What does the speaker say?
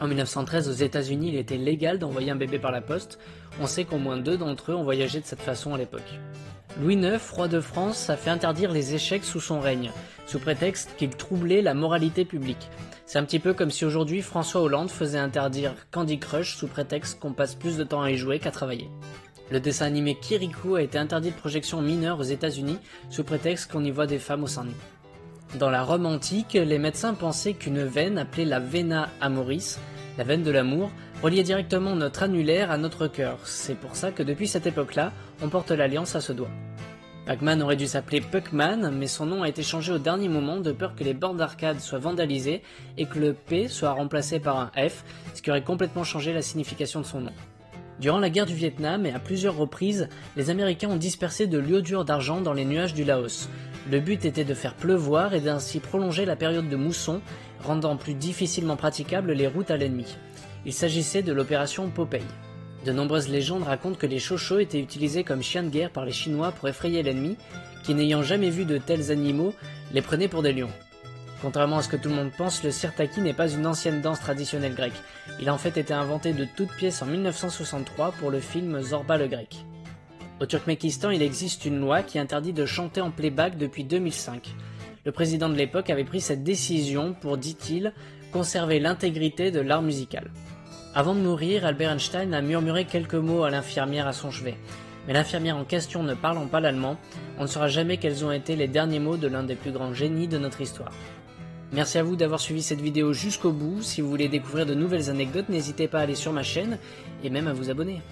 En 1913, aux États-Unis, il était légal d'envoyer un bébé par la poste. On sait qu'au moins 2 d'entre eux ont voyagé de cette façon à l'époque. Louis IX, roi de France, a fait interdire les échecs sous son règne, sous prétexte qu'ils troublaient la moralité publique. C'est un petit peu comme si aujourd'hui François Hollande faisait interdire Candy Crush sous prétexte qu'on passe plus de temps à y jouer qu'à travailler. Le dessin animé Kirikou a été interdit de projection mineure aux États-Unis sous prétexte qu'on y voit des femmes au sein nu. Dans la Rome antique, les médecins pensaient qu'une veine appelée la vena amoris, la veine de l'amour, reliait directement notre annulaire à notre cœur. C'est pour ça que depuis cette époque-là, on porte l'alliance à ce doigt. Pac-Man aurait dû s'appeler Puckman, mais son nom a été changé au dernier moment de peur que les bornes d'arcade soient vandalisées et que le P soit remplacé par un F, ce qui aurait complètement changé la signification de son nom. Durant la guerre du Vietnam et à plusieurs reprises, les Américains ont dispersé de l'iodure d'argent dans les nuages du Laos. Le but était de faire pleuvoir et d'ainsi prolonger la période de mousson, rendant plus difficilement praticables les routes à l'ennemi. Il s'agissait de l'opération Popeye. De nombreuses légendes racontent que les chochos étaient utilisés comme chiens de guerre par les Chinois pour effrayer l'ennemi, qui n'ayant jamais vu de tels animaux, les prenaient pour des lions. Contrairement à ce que tout le monde pense, le sirtaki n'est pas une ancienne danse traditionnelle grecque. Il a en fait été inventé de toutes pièces en 1963 pour le film Zorba le Grec. Au Turkménistan, il existe une loi qui interdit de chanter en playback depuis 2005. Le président de l'époque avait pris cette décision pour, dit-il, conserver l'intégrité de l'art musical. Avant de mourir, Albert Einstein a murmuré quelques mots à l'infirmière à son chevet. Mais l'infirmière en question ne parlant pas l'allemand, on ne saura jamais quels ont été les derniers mots de l'un des plus grands génies de notre histoire. Merci à vous d'avoir suivi cette vidéo jusqu'au bout. Si vous voulez découvrir de nouvelles anecdotes, n'hésitez pas à aller sur ma chaîne et même à vous abonner.